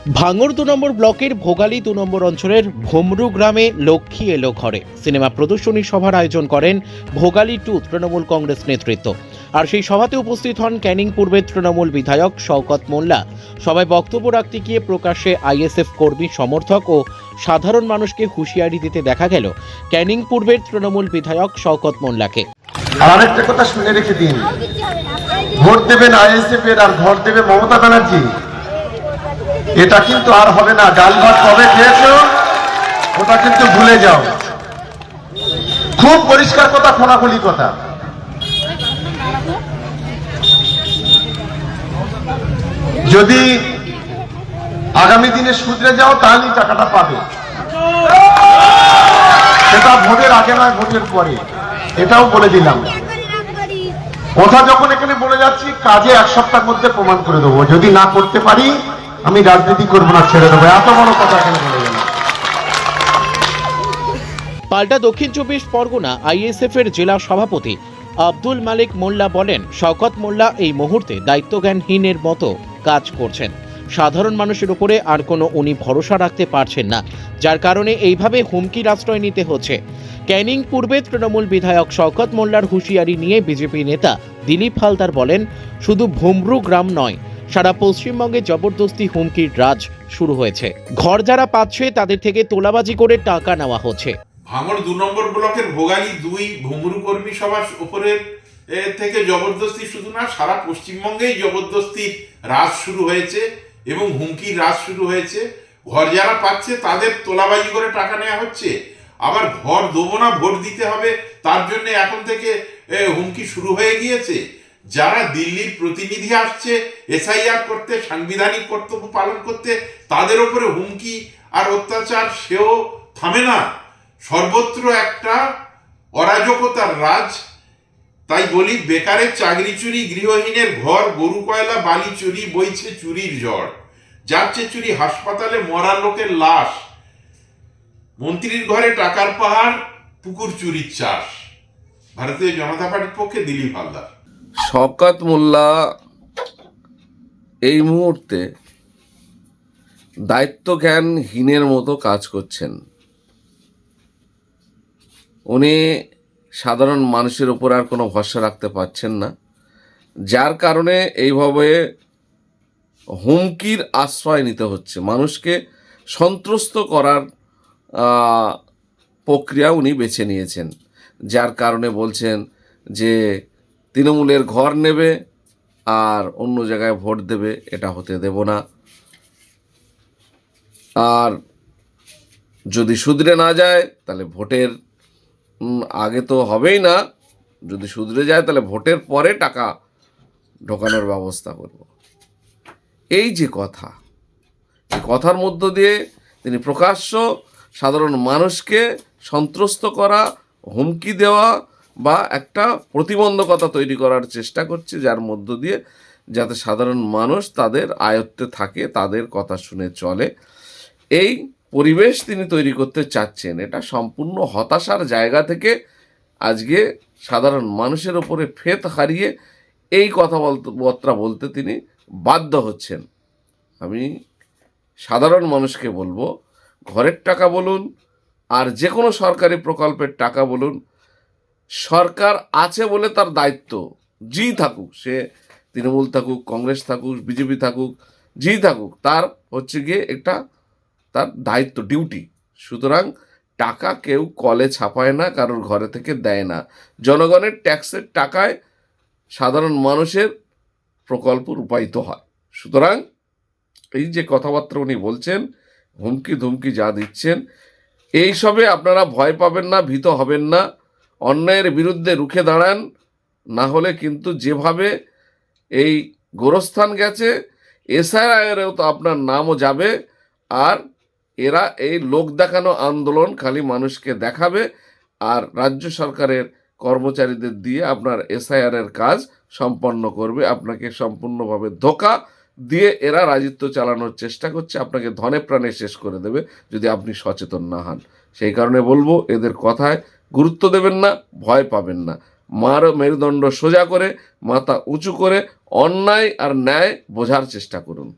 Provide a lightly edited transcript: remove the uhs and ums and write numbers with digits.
ভাঙড় ২ নম্বর ব্লকের ভোগালী ২ নম্বর অঞ্চলের ভোমরু গ্রামে লক্ষ্মী এলো ঘরে সিনেমা প্রদর্শনী সভার আয়োজন করেন ভোগালী 2 তৃণমূল কংগ্রেস নেতৃত্ব। আর সেই সভাতে উপস্থিত হন ক্যানিং পূর্বের তৃণমূল বিধায়ক শওকত মোল্লা। সবাই বক্তব্য রাখতে গিয়ে প্রকাশ্যে আইএসএফ কর্মী সমর্থক ও সাধারণ মানুষকে হুঁশিয়ারি দিতে দেখা গেল ক্যানিং পূর্বের তৃণমূল বিধায়ক শওকত মোল্লাকে। আর আরেকটা কথা শুনে রেখে দিন, ভোট দেবেন আইএসএফ এর আর ঘর দেবে মমতা ব্যানার্জি, এটা কিন্তু আর হবে না। ডাল ভাত কবে খেয়েছো ওটা কিন্তু ভুলে যাও। খুব পরিষ্কার কথা, খোলাখুলি কথা। যদি আগামী দিনে শুধরে যাও তাহলেই টাকাটা পাবে, সেটা ভোটের আগে নয়, ভোটের পরে। এটাও বলে দিলাম। কথা যখন এখানে বলে যাচ্ছি, কাজে 1 সপ্তাহের মধ্যে প্রমাণ করে দেবো। যদি না করতে পারি আমি রাজনীতি করবো না, ছেড়ে দেবো। এত বড় কথা এখানে বলে গেলাম। পাল্টা দক্ষিণ ২৪ পরগনা আইএসএফ এর জেলা সভাপতি আব্দুল মালিক মোল্লা বলেন, শওকত মোল্লা এই মুহূর্তে দায়িত্বজ্ঞানহীনের মতো কাজ করছেন। সাধারণ মানুষের উপরে আর কোনো উনি ভরসা রাখতে পারছেন না, যার কারণে এইভাবে হুমকির আশ্রয় নিতে হচ্ছে। ক্যানিং পূর্বে তৃণমূল বিধায়ক শওকত মোল্লার হুঁশিয়ারি নিয়ে বিজেপি নেতা দিলীপ হালদার বলেন, শুধু ভোমরু গ্রাম নয়, সারা পশ্চিমবঙ্গে জবরদস্তি হুমকির রাজ শুরু হয়েছে। ঘর যারা পাচ্ছে তাদের থেকে তোলাবাজি করে টাকা নেওয়া হচ্ছে। ভাঙড় ২ নম্বর ব্লকের ভোগালী 2 ভোমরু কর্মী সভার উপরের থেকে জবরদস্তি শুধু না, সারা পশ্চিমবঙ্গেই জবরদস্তির রাজ শুরু হয়েছে এবং হুমকির রাজ শুরু হয়েছে। ঘর যারা পাচ্ছে তাদের তোলাবাজি করে টাকা নেওয়া হচ্ছে। আবার ঘর দেবো না, ভোট দিতে হবে, তার জন্য এখন থেকে হুমকি শুরু হয়ে গিয়েছে। যারা দিল্লির প্রতিনিধি আসছে এসআইআর করতে, সাংবিধানিক কর্তব্য পালন করতে, তাদের উপরে হুমকি আর অত্যাচার সেও থামে না। সর্বত্র একটা অরাজকতার রাজ। তাই বলি, বেকারের চাকরি চুরি, গৃহহীনের ঘর, গরু কয়লা বালি চুরি, বইছে চুরির ঝড়, যাচ্ছে চুরি হাসপাতালে মরা লোকের লাশ, মন্ত্রীর ঘরে টাকার পাহাড়, পুকুর চুরির চাষ। ভারতীয় জনতা পার্টির পক্ষে দিলীপ হালদার। শওকত মোল্লা এই মুহূর্তে দায়িত্বজ্ঞানহীনের মতো কাজ করছেন। উনি সাধারণ মানুষের উপর আর কোনো ভরসা রাখতে পারছেন না, যার কারণে এইভাবে হুমকির আশ্রয় নিতে হচ্ছে। মানুষকে সন্ত্রস্ত করার প্রক্রিয়া উনি বেছে নিয়েছেন, যার কারণে বলছেন যে তৃণমূলের ঘর নেবে আর অন্য জায়গায় ভোট দেবে, এটা হতে দেব না। আর যদি শুধরে না যায় তাহলে ভোটের আগে তো হবেই না, যদি শুধরে যায় তাহলে ভোটের পরে টাকা ঢোকানোর ব্যবস্থা করব। এই যে কথা, এই কথার মধ্য দিয়ে তিনি প্রকাশ্য সাধারণ মানুষকে সন্ত্রস্ত করা, হুমকি দেওয়া বা একটা প্রতিবন্ধকতা তৈরি করার চেষ্টা করছে, যার মধ্য দিয়ে যাতে সাধারণ মানুষ তাদের আয়ত্তে থাকে, তাদের কথা শুনে চলে, এই পরিবেশ তিনি তৈরি করতে চাচ্ছেন। এটা সম্পূর্ণ হতাশার জায়গা থেকে আজকে সাধারণ মানুষের ওপরে ফেথ হারিয়ে এই কথাবার্তা বলতে তিনি বাধ্য হচ্ছেন। আমি সাধারণ মানুষকে বলবো, ঘরের টাকা বলুন আর যে কোনো সরকারি প্রকল্পের টাকা বলুন, সরকার আছে বলে তার দায়িত্ব, যেই থাকুক, সে তৃণমূল থাকুক, কংগ্রেস থাকুক, বিজেপি থাকুক, যেই থাকুক, তার হচ্ছে গিয়ে একটা তার দায়িত্ব, ডিউটি। সুতরাং টাকা কেউ কলে ছাপায় না, কারোর ঘরে থেকে দেয় না। জনগণের ট্যাক্সের টাকায় সাধারণ মানুষের প্রকল্প রূপায়িত হয়। সুতরাং এই যে কথাবার্তা উনি বলছেন, হুমকি ধুমকি যা দিচ্ছেন, এইসবে আপনারা ভয় পাবেন না, ভীত হবেন না, অন্যায়ের বিরুদ্ধে রুখে দাঁড়ান। না হলে কিন্তু যেভাবে এই গোরস্থান গেছে, এসআইআরেও তো আপনার নামও যাবে। আর এরা এই লোক দেখানো আন্দোলন খালি মানুষকে দেখাবে, আর রাজ্য সরকারের কর্মচারীদের দিয়ে আপনার এসআইআরের কাজ সম্পন্ন করবে। আপনাকে সম্পূর্ণভাবে ধোঁকা দিয়ে এরা রাজত্ব চালানোর চেষ্টা করছে, আপনাকে ধনে প্রাণে শেষ করে দেবে যদি আপনি সচেতন না হন। সেই কারণে বলবো, এদের কথায় গুরুত্ব দেবেন না, ভয় পাবেন না। মেরুদণ্ড সোজা করে, মাথা উঁচু করে অন্যায় আর ন্যায় বোঝার চেষ্টা করুন।